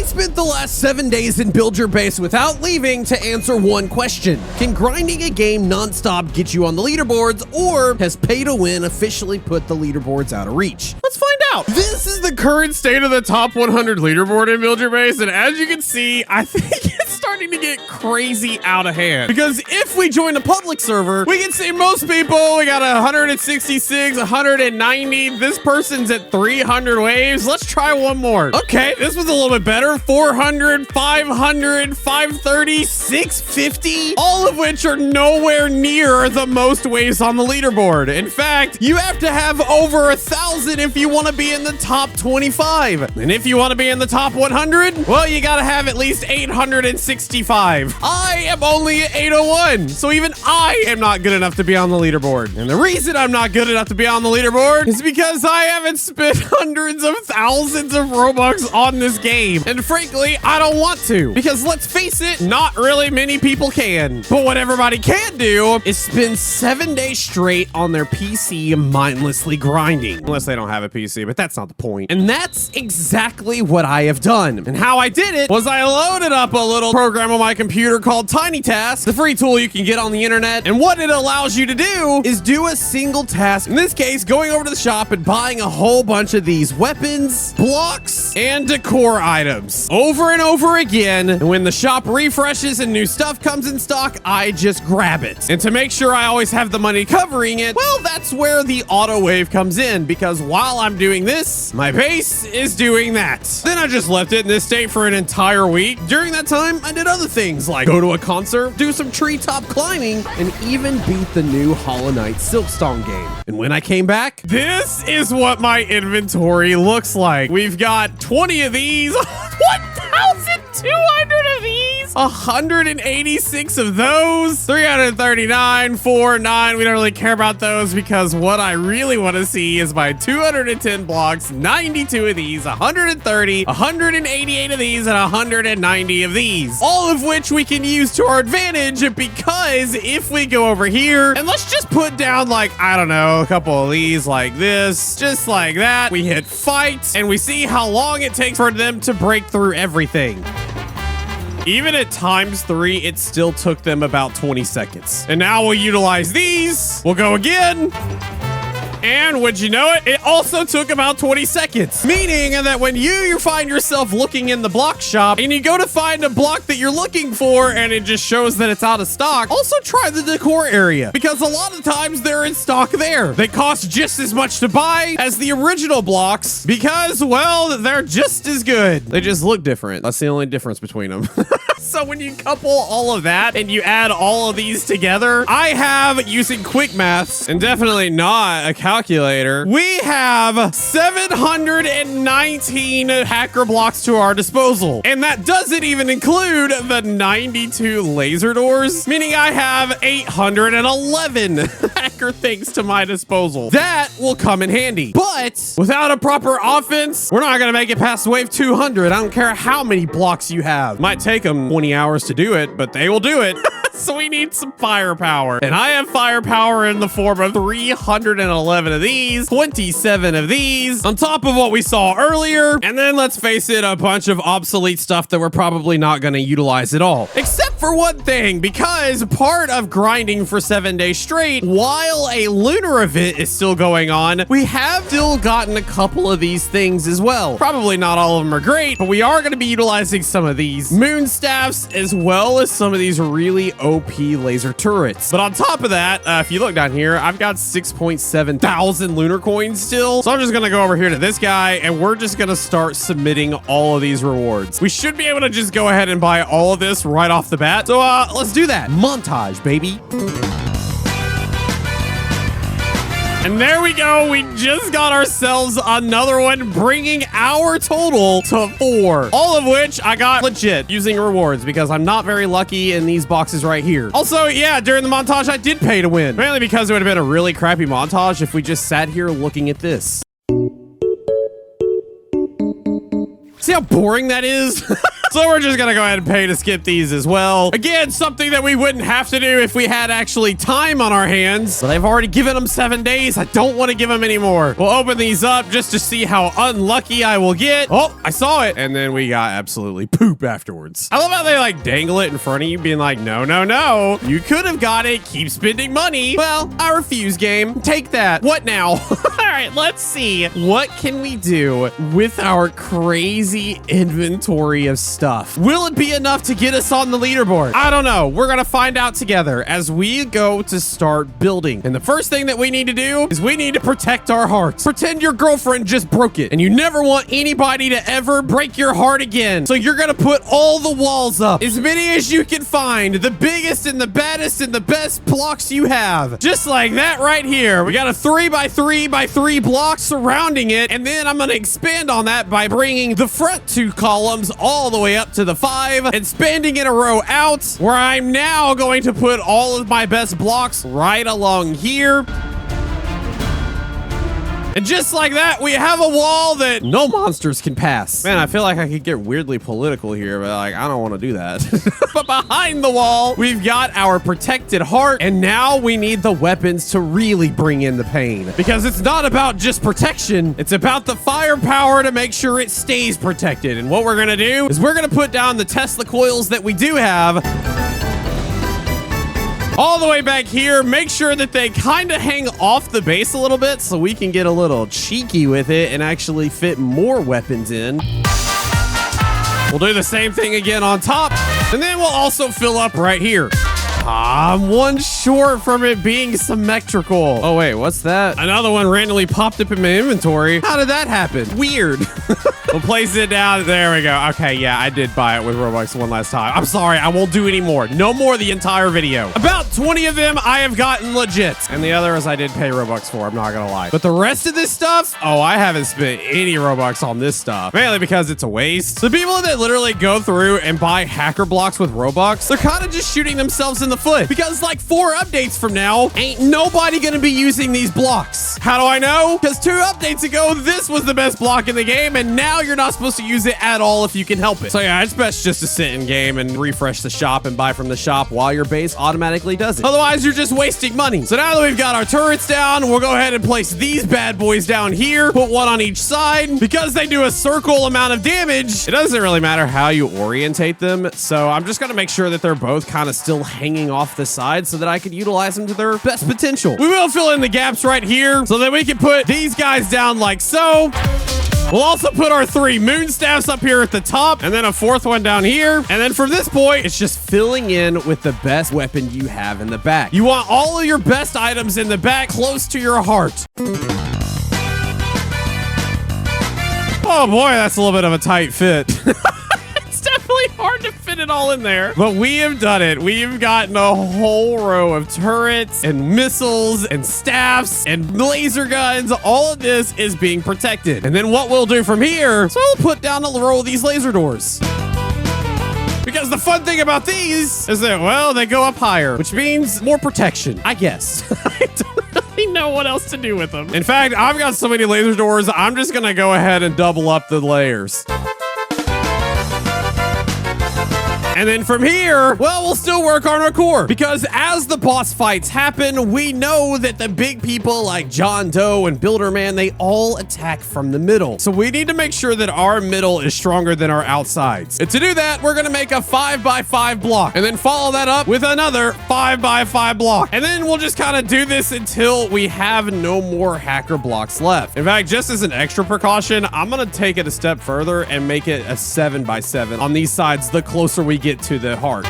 I spent the last 7 days in Build Your Base without leaving to answer one question. Can grinding a game nonstop get you on the leaderboards, or has pay to win officially put the leaderboards out of reach? Let's find out. This is the current state of the top 100 leaderboard in Build Your Base, and as you can see, I think it's starting to get crazy out of hand. Because if we join a public server, we can see most people, we got 166, 190. This person's at 300 waves. Let's try one more. Okay, this was a little bit better. 400, 500, 530, 650, all of which are nowhere near the most waves on the leaderboard. In fact, you have to have over 1,000 if you want to be in the top 25. And if you want to be in the top 100, well, you got to have at least 865. I am only at 801, so even I am not good enough to be on the leaderboard. And the reason I'm not good enough to be on the leaderboard is because I haven't spent hundreds of thousands of Robux on this game. And frankly, I don't want to, because let's face it, not really many people can. But what everybody can do is spend 7 days straight on their PC mindlessly grinding. Unless they don't have a PC, but that's not the point. And that's exactly what I have done. And how I did it was I loaded up a little program on my computer called Tiny Task, the free tool you can get on the internet. And what it allows you to do is do a single task. In this case, going over to the shop and buying a whole bunch of these weapons, blocks, and decor items over and over again. And when the shop refreshes and new stuff comes in stock, I just grab it. And to make sure I always have the money covering it, well, that's where the auto wave comes in, because while I'm doing this, my base is doing that. Then I just left it in this state for an entire week. During that time, I did other things like go to a concert, do some treetop climbing, and even beat the new Hollow Knight Silkstone game. And when I came back, this is what my inventory looks like. We've got 20 of these, 1,200 of these, 186 of those, 339, 49. We don't really care about those, because what I really want to see is my 210 blocks, 92 of these, 130, 188 of these, and 190 of these. All of which we can use to our advantage, because if we go over here and let's just put down, like, I don't know, a couple of these like this, just like that, we hit fight and we see how long it takes for them to break through everything. Even at ×3, it still took them about 20 seconds. And now we'll utilize these. We'll go again. And would you know it, it also took about 20 seconds. Meaning that when you find yourself looking in the block shop and you go to find a block that you're looking for and it just shows that it's out of stock, also try the decor area, because a lot of times they're in stock there. They cost just as much to buy as the original blocks because, well, they're just as good. They just look different. That's the only difference between them. So when you couple all of that and you add all of these together, I have, using quick maths and definitely not a calculator, we have 719 hacker blocks to our disposal. And that doesn't even include the 92 laser doors, meaning I have 811 hacker things to my disposal. That will come in handy. But without a proper offense, we're not going to make it past wave 200. I don't care how many blocks you have. Might take them 20 hours to do it, but they will do it. So we need some firepower. And I have firepower in the form of 311 of these, 27 of these, on top of what we saw earlier. And then let's face it, a bunch of obsolete stuff that we're probably not going to utilize at all. Except for one thing, because part of grinding for 7 days straight, while a lunar event is still going on, we have still gotten a couple of these things as well. Probably not all of them are great, but we are going to be utilizing some of these moon staffs as well as some of these really OP laser turrets. But on top of that, if you look down here, I've got 6.7 thousand lunar coins still. So I'm just going to go over here to this guy and we're just going to start submitting all of these rewards. We should be able to just go ahead and buy all of this right off the bat. So let's do that. Montage, baby. And there we go. We just got ourselves another one, bringing our total to 4. All of which I got legit using rewards because I'm not very lucky in these boxes right here. Also, yeah, during the montage, I did pay to win. Mainly because it would have been a really crappy montage if we just sat here looking at this. See how boring that is? So we're just gonna go ahead and pay to skip these as well. Again, something that we wouldn't have to do if we had actually time on our hands. But I've already given them 7 days. I don't want to give them any more. We'll open these up just to see how unlucky I will get. Oh, I saw it. And then we got absolutely poop afterwards. I love how they like dangle it in front of you being like, no, no, no. You could have got it. Keep spending money. Well, I refuse, game. Take that. What now? All right, let's see. What can we do with our crazy inventory of stuff? Will it be enough to get us on the leaderboard? I don't know. We're gonna find out together as we go to start building. And the first thing that we need to do is we need to protect our hearts. Pretend your girlfriend just broke it and you never want anybody to ever break your heart again. So you're gonna put all the walls up, as many as you can find, the biggest and the baddest and the best blocks you have. Just like that right here. We got a 3x3x3 block surrounding it, and then I'm gonna expand on that by bringing the front 2 columns all the way up to the 5 and spanning in a row out, where I'm now going to put all of my best blocks right along here. And just like that, we have a wall that no monsters can pass. Man, I feel like I could get weirdly political here, but like, I don't want to do that. But behind the wall, we've got our protected heart, and now we need the weapons to really bring in the pain. Because it's not about just protection, it's about the firepower to make sure it stays protected. And what we're gonna do is we're gonna put down the Tesla coils that we do have all the way back here. Make sure that they kind of hang off the base a little bit so we can get a little cheeky with it and actually fit more weapons in. We'll do the same thing again on top, and then we'll also fill up right here. I'm one short from it being symmetrical. Oh, wait, what's that? Another one randomly popped up in my inventory. How did that happen? Weird. We'll place it down. There we go. Okay, yeah, I did buy it with Robux one last time. I'm sorry, I won't do any more. No more the entire video. About 20 of them I have gotten legit. And the others I did pay Robux for, I'm not gonna lie. But the rest of this stuff, oh, I haven't spent any Robux on this stuff. Mainly because it's a waste. The people that literally go through and buy hacker blocks with Robux, they're kind of just shooting themselves in the foot, because like 4 updates from now, ain't nobody gonna be using these blocks. How do I know? Because 2 updates ago, this was the best block in the game, and now you're not supposed to use it at all if you can help it. So yeah, it's best just to sit in game and refresh the shop and buy from the shop while your base automatically does it. Otherwise, you're just wasting money. So now that we've got our turrets down, we'll go ahead and place these bad boys down here, put one on each side. Because they do a circle amount of damage, it doesn't really matter how you orientate them. So I'm just gonna make sure that they're both kind of still hanging off the side so that I can utilize them to their best potential. We will fill in the gaps right here so that we can put these guys down like so. We'll also put our 3 moon staffs up here at the top, and then a 4th one down here. And then from this point, it's just filling in with the best weapon you have in the back. You want all of your best items in the back close to your heart. Oh boy, that's a little bit of a tight fit. It's definitely hard to fit it all in there, but we have done it. We've gotten a whole row of turrets and missiles and staffs and laser guns. All of this is being protected. And then what we'll do from here, so we'll put down a row of these laser doors. Because the fun thing about these is that, well, they go up higher, which means more protection, I guess. I don't really know what else to do with them. In fact, I've got so many laser doors, I'm just gonna go ahead and double up the layers. And then from here, well, we'll still work on our core, because as the boss fights happen, we know that the big people like John Doe and Builderman, they all attack from the middle. So we need to make sure that our middle is stronger than our outsides. And to do that, we're gonna make a 5x5 block, and then follow that up with another 5x5 block. And then we'll just kind of do this until we have no more hacker blocks left. In fact, just as an extra precaution, I'm gonna take it a step further and make it a 7x7 on these sides the closer we get to the heart.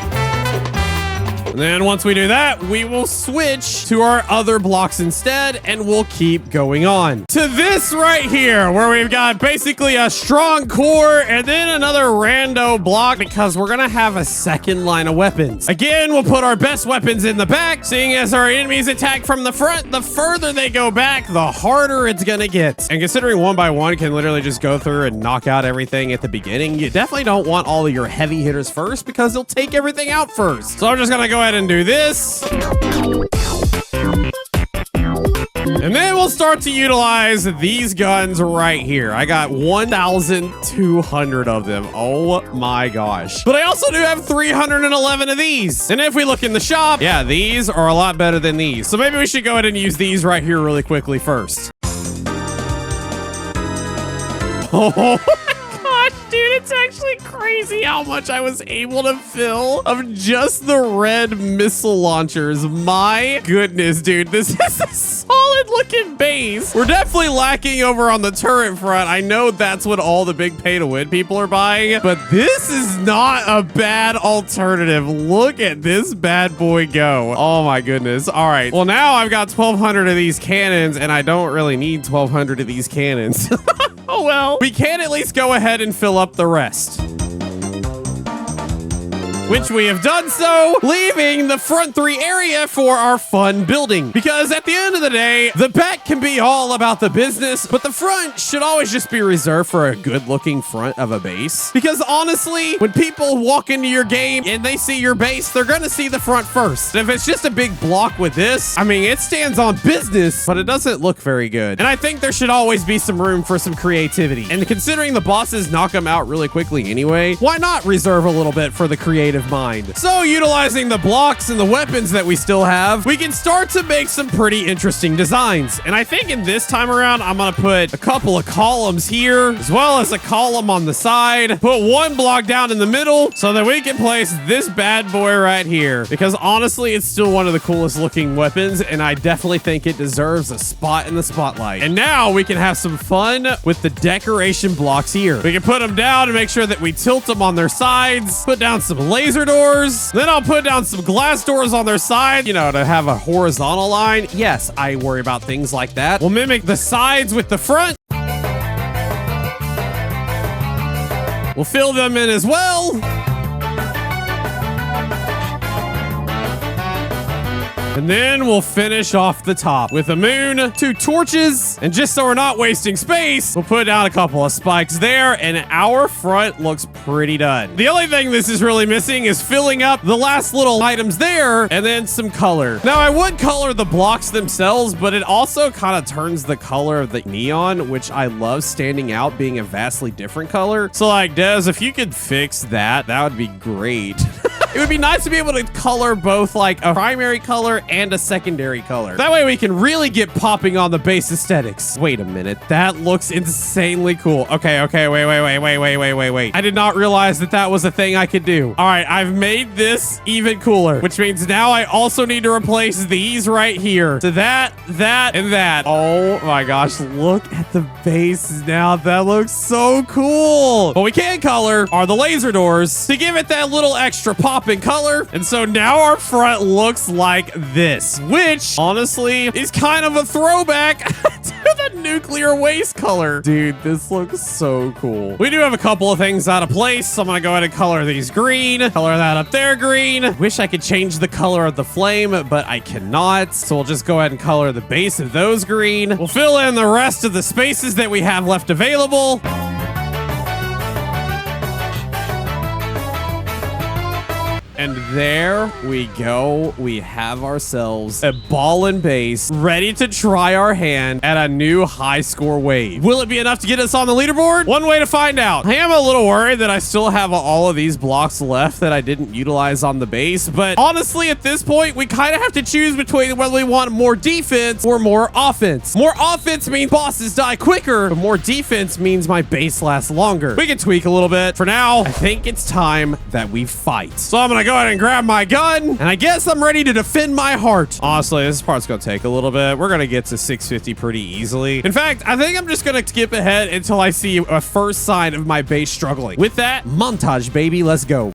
And then once we do that, we will switch to our other blocks instead, and we'll keep going on to this right here, where we've got basically a strong core and then another rando block, because we're gonna have a second line of weapons. Again, we'll put our best weapons in the back, seeing as our enemies attack from the front. The further they go back, the harder it's gonna get. And considering 1x1 can literally just go through and knock out everything at the beginning, you definitely don't want all of your heavy hitters first, because they'll take everything out first. So I'm just gonna go ahead and do this. And then we'll start to utilize these guns right here. I got 1,200 of them. Oh my gosh. But I also do have 311 of these. And if we look in the shop, yeah, these are a lot better than these. So maybe we should go ahead and use these right here really quickly first. Oh gosh, dude, it's actually crazy how much I was able to fill of just the red missile launchers. My goodness, dude, this is a solid looking base. We're definitely lacking over on the turret front. I know that's what all the big pay to win people are buying, but this is not a bad alternative. Look at this bad boy go. Oh my goodness. All right. Well, now I've got 1,200 of these cannons and I don't really need 1,200 of these cannons. Oh well, we can at least go ahead and fill up the rest. Which we have done so, leaving the front 3 area for our fun building. Because at the end of the day, the back can be all about the business, but the front should always just be reserved for a good looking front of a base. Because honestly, when people walk into your game and they see your base, they're gonna see the front first. And if it's just a big block with this, I mean, it stands on business, but it doesn't look very good. And I think there should always be some room for some creativity. And considering the bosses knock them out really quickly anyway, why not reserve a little bit for the creative mind? So utilizing the blocks and the weapons that we still have, we can start to make some pretty interesting designs. And I think in this time around, I'm gonna put a couple of columns here, as well as a column on the side, put one block down in the middle so that we can place this bad boy right here. Because honestly, it's still one of the coolest looking weapons, and I definitely think it deserves a spot in the spotlight. And now we can have some fun with the decoration blocks here. We can put them down and make sure that we tilt them on their sides, put down some laser doors. Then I'll put down some glass doors on their side, you know, to have a horizontal line. Yes, I worry about things like that. We'll mimic the sides with the front. We'll fill them in as well. And then we'll finish off the top with a moon, 2 torches, and just so we're not wasting space, we'll put down a couple of spikes there, and our front looks pretty done. The only thing this is really missing is filling up the last little items there, and then some color. Now, I would color the blocks themselves, but it also kind of turns the color of the neon, which I love standing out being a vastly different color. So like, Des, if you could fix that, that would be great. It would be nice to be able to color both like a primary color and a secondary color. That way we can really get popping on the base aesthetics. Wait a minute. That looks insanely cool. Okay, wait. I did not realize that that was a thing I could do. All right, I've made this even cooler, which means now I also need to replace these right here. So that, and that. Oh my gosh, look at the base now. That looks so cool. What we can color are the laser doors to give it that little extra pop in color. And so now our front looks like this, which honestly is kind of a throwback to the nuclear waste color. Dude, this looks so cool. We do have a couple of things out of place, so I'm gonna go ahead and color these green, color that up there green. Wish I could change the color of the flame, but I cannot. So we'll just go ahead and color the base of those green. We'll fill in the rest of the spaces that we have left available. And there we go. We have ourselves a ballin' base ready to try our hand at a new high score wave. Will it be enough to get us on the leaderboard? One way to find out. I am a little worried that I still have all of these blocks left that I didn't utilize on the base. But honestly, at this point, we kind of have to choose between whether we want more defense or more offense. More offense means bosses die quicker, but more defense means my base lasts longer. We can tweak a little bit. For now, I think it's time that we fight. So I'm gonna go ahead and grab my gun, and I guess I'm ready to defend my heart. Honestly, this part's gonna take a little bit. We're gonna get to 650 pretty easily. In fact, I think I'm just gonna skip ahead until I see a first sign of my base struggling. With that, montage, baby, let's go.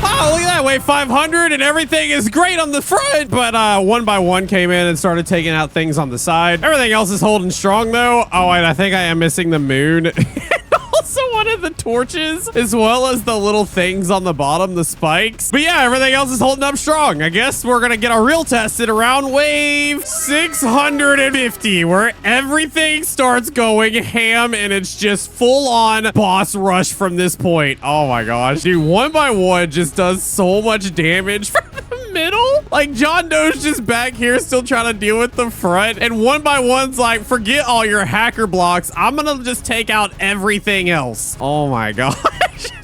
Oh, look at that, wave 500 and everything is great on the front, but one by one came in and started taking out things on the side. Everything else is holding strong though. Oh, and I think I am missing the moon. Also one of the torches as well as the little things on the bottom, the spikes. But yeah, everything else is holding up strong. I guess we're gonna get our real test at around wave 650, where everything starts going ham and it's just full on boss rush from this point. Oh my gosh, dude, 1 by 1 just does so much damage from the middle. Like, John Doe's just back here still trying to deal with the front, and 1 by 1's like, forget all your hacker blocks, I'm gonna just take out everything else. Oh my gosh.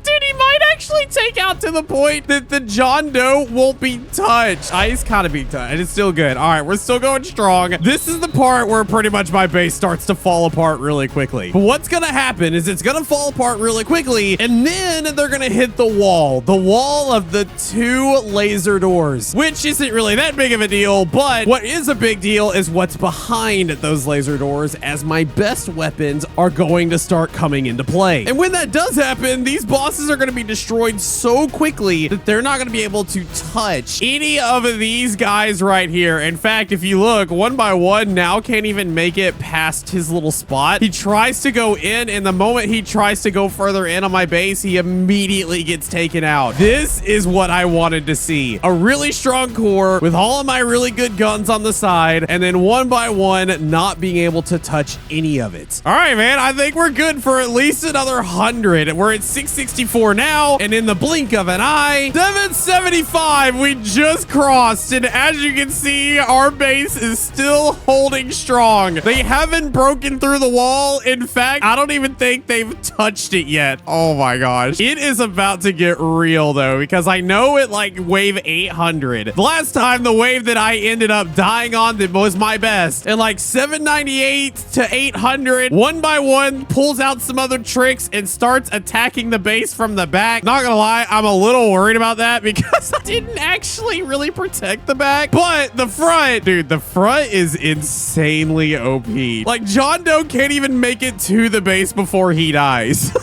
Dude, he might actually take out to the point that the John Doe won't be touched. He's kind of being touched. It's still good. All right, we're still going strong. This is the part where pretty much my base starts to fall apart really quickly. But what's going to happen is it's going to fall apart really quickly, and then they're going to hit the wall of the 2 laser doors, which isn't really that big of a deal. But what is a big deal is what's behind those laser doors, as my best weapons are going to start coming into play. And when that does happen, these bosses are going to be destroyed so quickly that they're not going to be able to touch any of these guys right here. In fact, if you look, 1 by 1 now can't even make it past his little spot. He tries to go in, and the moment he tries to go further in on my base, he immediately gets taken out. This is what I wanted to see. A really strong core with all of my really good guns on the side, and then 1 by 1 not being able to touch any of it. All right, man, I think we're good for at least another 100. We're at 664 now, and in the blink of an eye, 775 we just crossed, and as you can see, our base is still holding strong. They haven't broken through the wall. In fact, I don't even think they've touched it yet. Oh my gosh, it is about to get real though, because I know at like wave 800, the last time the wave that I ended up dying on that was my best, and like 798 to 800, 1 by 1 pulls out some other tricks and starts attacking the base from the back. Not gonna lie, I'm a little worried about that because I didn't actually really protect the back, but the front, dude, the front is insanely OP. Like, John Doe can't even make it to the base before he dies.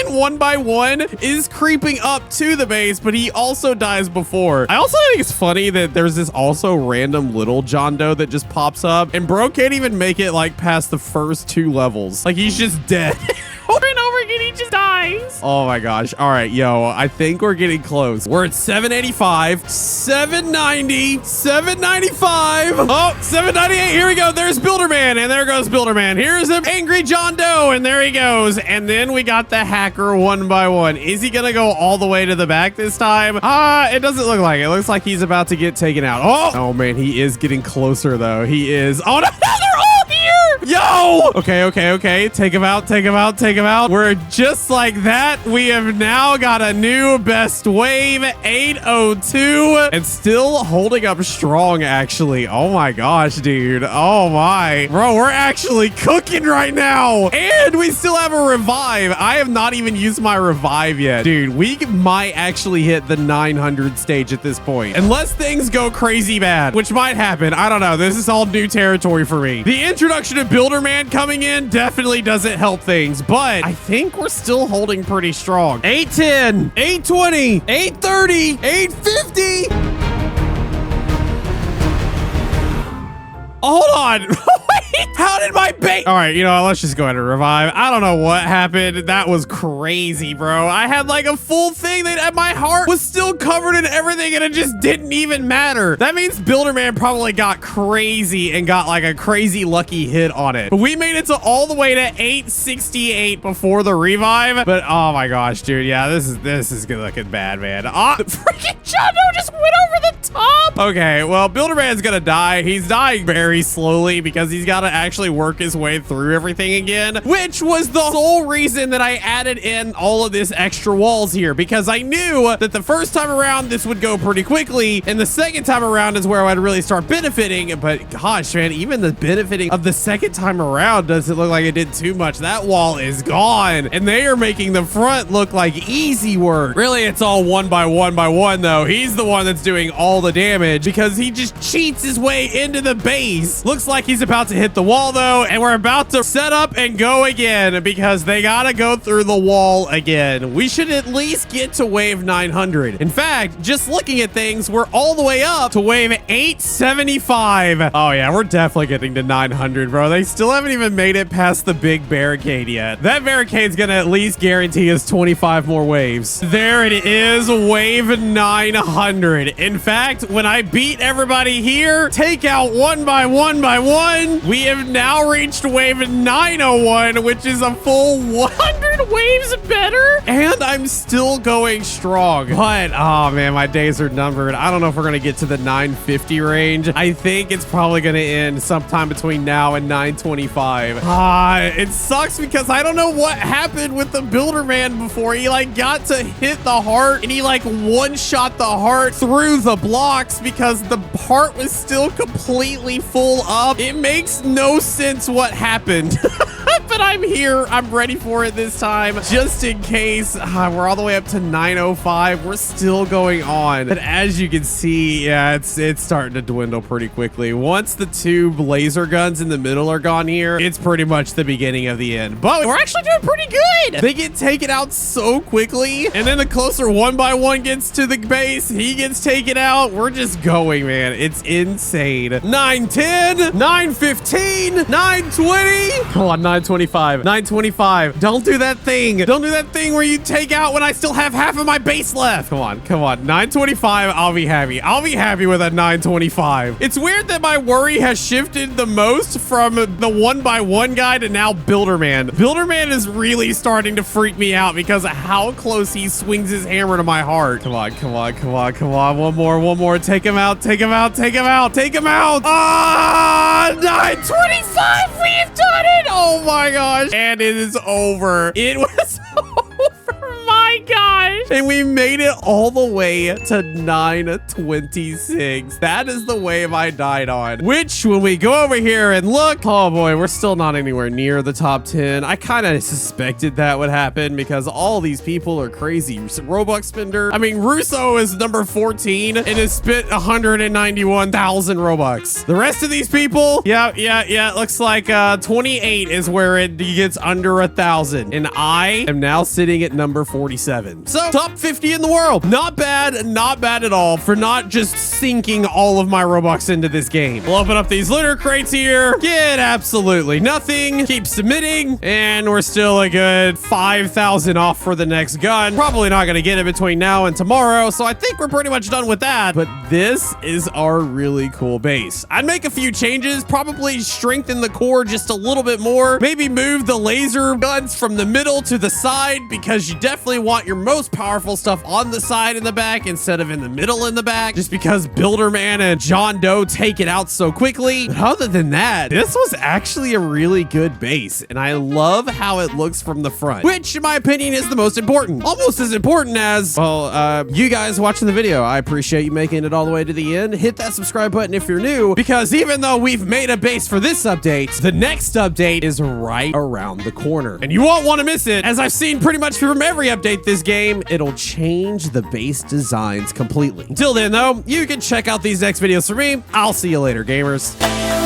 And 1 by 1 is creeping up to the base, but he also dies before. I also think it's funny that there's this also random little John Doe that just pops up, and bro can't even make it like past the first 2 levels. Like, he's just dead. Over and over again, he just dies. Oh my gosh. All right, yo, I think we're getting close. We're at 785, 790, 795. Oh, 798. Here we go. There's Builderman, and there goes Builderman. Here's an angry John Doe, and there he goes. And then we got the hacker 1 by 1. Is he gonna go all the way to the back this time? It doesn't look like it. It looks like he's about to get taken out. Oh man, he is getting closer though. He is. Oh no, they're all here. Yo. Okay. Take him out. We're just like that. We have now got a new best wave, 802, and still holding up strong, actually. Oh my gosh, dude. Oh my. Bro, we're actually cooking right now. And we still have a revive. I have not even used my revive yet. Dude, we might actually hit the 900 stage at this point. Unless things go crazy bad, which might happen. I don't know. This is all new territory for me. The introduction of Builderman coming in definitely doesn't help things, but I think we're still holding pretty strong. 810, 820, 830, 850. Hold on. Wait, how did my bait? All right, you know what? Let's just go ahead and revive. I don't know what happened. That was crazy, bro. I had like a full thing that my heart was still covered in everything, and it just didn't even matter. That means Builderman probably got crazy and got like a crazy lucky hit on it. But we made it to all the way to 868 before the revive. But oh my gosh, dude. Yeah, this is good looking bad, man. The freaking John Doe just went over the top. Okay, well, Builderman's gonna die. He's dying very slowly because he's got to actually work his way through everything again, which was the sole reason that I added in all of this extra walls here, because I knew that the first time around this would go pretty quickly, and the second time around is where I'd really start benefiting. But gosh, man, even the benefiting of the second time around doesn't look like it did too much. That wall is gone, and they are making the front look like easy work. Really, it's all 1 by 1 by 1 though. He's the one that's doing all the damage because he just cheats his way into the base. Looks like he's about to hit hit the wall though, and we're about to set up and go again because they gotta go through the wall again. We should at least get to wave 900. In fact, just looking at things, we're all the way up to wave 875. Oh yeah, we're definitely getting to 900, bro. They still haven't even made it past the big barricade yet. That barricade's gonna at least guarantee us 25 more waves. There it is, wave 900. In fact, when I beat everybody here, take out one by one by one, we have now reached wave 901, which is a full 100 waves better, and I'm still going strong. But, oh man, my days are numbered. I don't know if we're gonna get to the 950 range. I think it's probably gonna end sometime between now and 925. It sucks because I don't know what happened with the builder man before. He like got to hit the heart and he like one-shot the heart through the blocks because the heart was still completely full up. It makes no sense what happened. But I'm here. I'm ready for it this time, just in case. We're all the way up to 905. We're still going on. But as you can see, yeah, it's starting to dwindle pretty quickly. Once the two laser guns in the middle are gone here, it's pretty much the beginning of the end. But we're actually doing pretty good. They get taken out so quickly. And then the closer one by one gets to the base, he gets taken out. We're just going, man. It's insane. 910, 915, 920. Come on, 925, 925. Don't do that thing. Don't do that thing where you take out when I still have half of my base left. Come on, come on. 925, I'll be happy. I'll be happy with a 925. It's weird that my worry has shifted the most from the one by one guy to now Builderman. Builderman is really starting to freak me out because of how close he swings his hammer to my heart. Come on, come on, come on, come on. One more, one more. Take him out, take him out, take him out, take him out. 925, we've done it. Oh my gosh. And it is over. It was over. My gosh. And we made it all the way to 926. That is the wave I died on, which when we go over here and look, oh boy, we're still not anywhere near the top 10. I kind of suspected that would happen because all these people are crazy. Robux spender. I mean, Russo is number 14 and has spent 191,000 Robux. The rest of these people, yeah, it looks like 28 is where it gets under 1,000. And I am now sitting at number 47. So top 50 in the world. Not bad at all for not just sinking all of my Robux into this game. We'll open up these litter crates here. Get absolutely nothing. Keep submitting. And we're still a good 5,000 off for the next gun. Probably not going to get it between now and tomorrow. So I think we're pretty much done with that. But this is our really cool base. I'd make a few changes. Probably strengthen the core just a little bit more. Maybe move the laser guns from the middle to the side because you definitely want your most powerful stuff on the side in the back instead of in the middle in the back, just because Builderman and John Doe take it out so quickly. But other than that, this was actually a really good base, and I love how it looks from the front, which in my opinion is the most important. Almost as important as, well, you guys watching the video. I appreciate you making it all the way to the end. Hit that subscribe button if you're new, because even though we've made a base for this update, the next update is right around the corner, and you won't want to miss it. As I've seen pretty much from every update this game, it'll change the base designs completely. Until then though, you can check out these next videos for me. I'll see you later, gamers.